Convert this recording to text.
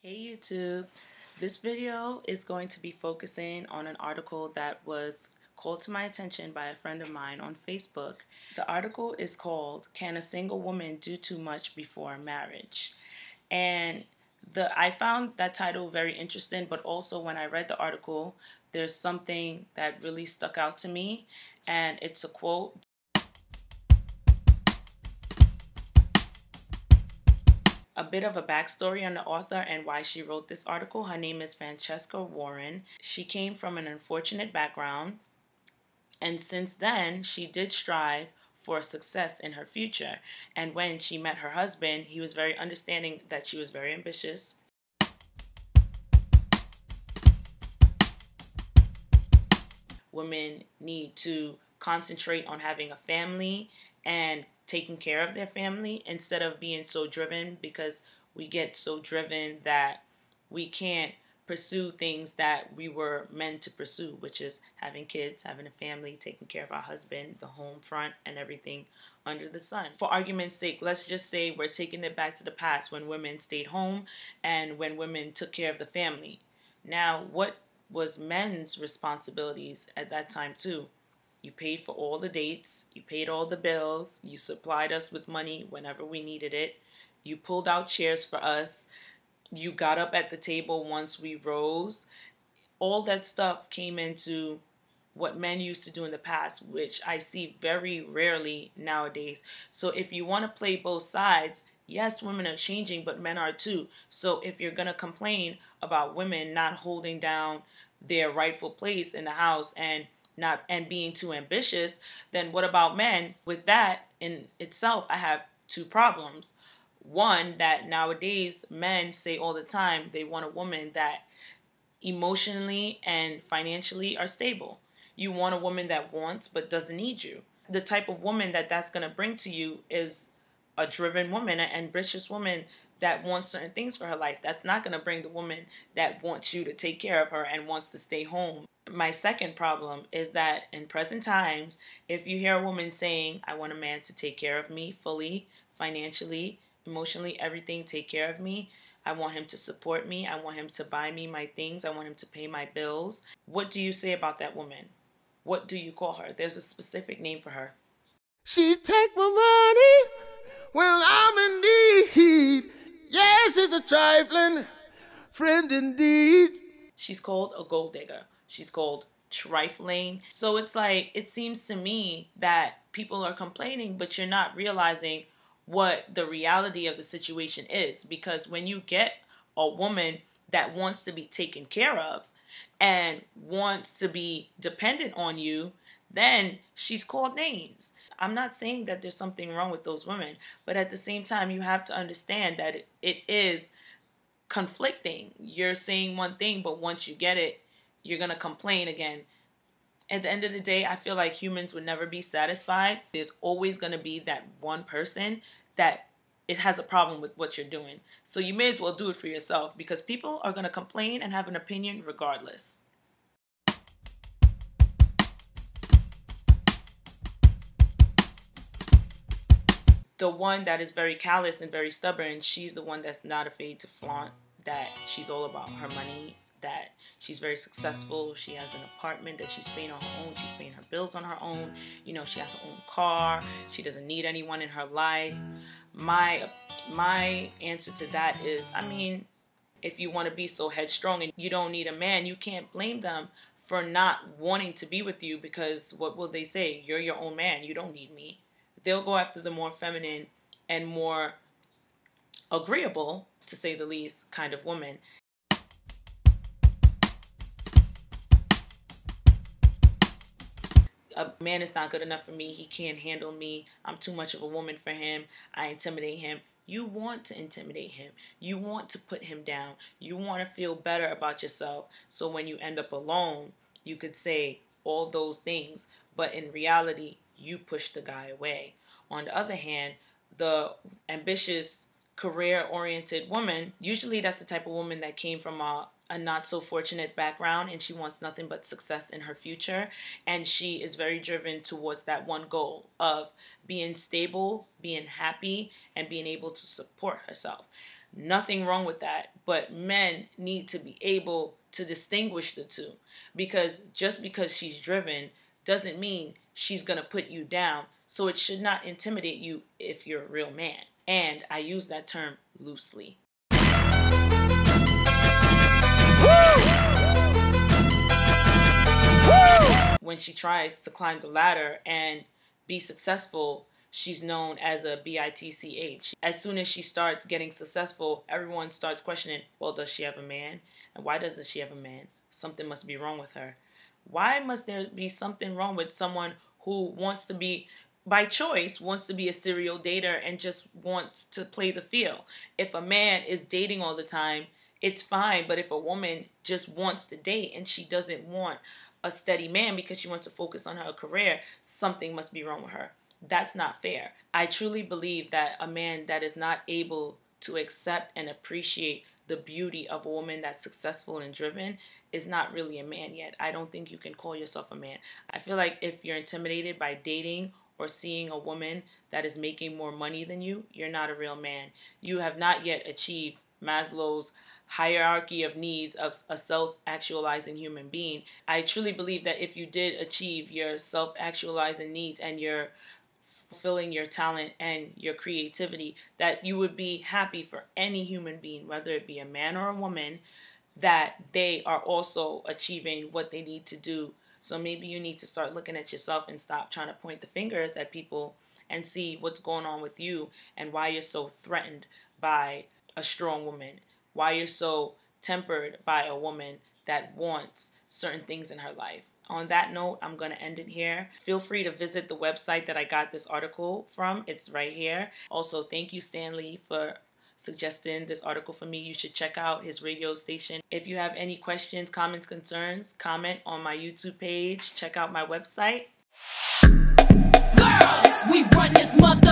Hey YouTube, this video is going to be focusing on an article that was called to my attention by a friend of mine on Facebook. The article is called, "Can a Single Woman Do Too Much Before Marriage?" And I found that title very interesting, but also when I read the article, there's something that really stuck out to me, and it's a quote. A bit of a backstory on the author and why she wrote this article. Her name is Francesca Warren. She came from an unfortunate background, and since then, she did strive for success in her future. And when she met her husband, he was very understanding that she was very ambitious. Women need to concentrate on having a family and taking care of their family instead of being so driven, because we get so driven that we can't pursue things that we were meant to pursue, which is having kids, having a family, taking care of our husband, the home front, and everything under the sun. For argument's sake, let's just say we're taking it back to the past when women stayed home and when women took care of the family. Now, what was men's responsibilities at that time too? You paid for all the dates, you paid all the bills, you supplied us with money whenever we needed it, you pulled out chairs for us, you got up at the table once we rose. All that stuff came into what men used to do in the past, which I see very rarely nowadays. So if you want to play both sides, yes, women are changing, but men are too. So if you're going to complain about women not holding down their rightful place in the house and being too ambitious, then what about men? With that in itself, I have two problems. One, that nowadays men say all the time they want a woman that emotionally and financially are stable. You want a woman that wants but doesn't need you. The type of woman that's going to bring to you is a driven woman, an ambitious woman that wants certain things for her life. That's not going to bring the woman that wants you to take care of her and wants to stay home. My second problem is that in present times, if you hear a woman saying, "I want a man to take care of me fully, financially, emotionally, everything, take care of me. I want him to support me. I want him to buy me my things. I want him to pay my bills." What do you say about that woman? What do you call her? There's a specific name for her. She take my money when I'm in need. Yes, it's a trifling friend indeed. She's called a gold digger. She's called trifling. So it's like, it seems to me that people are complaining, but you're not realizing what the reality of the situation is. Because when you get a woman that wants to be taken care of and wants to be dependent on you, then she's called names. I'm not saying that there's something wrong with those women, but at the same time, you have to understand that it is conflicting. You're saying one thing, but once you get it, you're going to complain again. At the end of the day, I feel like humans would never be satisfied. There's always going to be that one person that it has a problem with what you're doing. So you may as well do it for yourself, because people are going to complain and have an opinion regardless. The one that is very callous and very stubborn, she's the one that's not afraid to flaunt that she's all about her money, that she's very successful, she has an apartment that she's paying on her own, she's paying her bills on her own, you know, she has her own car, she doesn't need anyone in her life. My answer to that is, I mean, if you want to be so headstrong and you don't need a man, you can't blame them for not wanting to be with you, because what will they say? You're your own man, you don't need me. They'll go after the more feminine and more agreeable, to say the least, kind of woman. A man is not good enough for me. He can't handle me. I'm too much of a woman for him. I intimidate him. You want to intimidate him. You want to put him down. You want to feel better about yourself. So when you end up alone, you could say all those things, but in reality, you push the guy away. On the other hand, the ambitious, career-oriented woman, usually that's the type of woman that came from a not-so-fortunate background, and she wants nothing but success in her future, and she is very driven towards that one goal of being stable, being happy, and being able to support herself. Nothing wrong with that. But men need to be able to distinguish the two. Because just because she's driven doesn't mean she's going to put you down. So it should not intimidate you if you're a real man. And I use that term loosely. When she tries to climb the ladder and be successful, she's known as a bitch. As soon as she starts getting successful, everyone starts questioning, well, does she have a man? And why doesn't she have a man? Something must be wrong with her. Why must there be something wrong with someone who wants to be, by choice, wants to be a serial dater and just wants to play the field? If a man is dating all the time, it's fine. But if a woman just wants to date and she doesn't want a steady man because she wants to focus on her career, something must be wrong with her. That's not fair. I truly believe that a man that is not able to accept and appreciate the beauty of a woman that's successful and driven is not really a man yet. I don't think you can call yourself a man. I feel like if you're intimidated by dating or seeing a woman that is making more money than you, you're not a real man. You have not yet achieved Maslow's hierarchy of needs of a self-actualizing human being. I truly believe that if you did achieve your self-actualizing needs and you're fulfilling your talent and your creativity, that you would be happy for any human being, whether it be a man or a woman, that they are also achieving what they need to do. So maybe you need to start looking at yourself and stop trying to point the fingers at people and see what's going on with you and why you're so threatened by a strong woman. Why you're so tempered by a woman that wants certain things in her life. On that note, I'm going to end it here. Feel free to visit the website that I got this article from. It's right here. Also, thank you, Stanley, for suggesting this article for me. You should check out his radio station. If you have any questions, comments, concerns, comment on my YouTube page. Check out my website. Girls, we run this mother.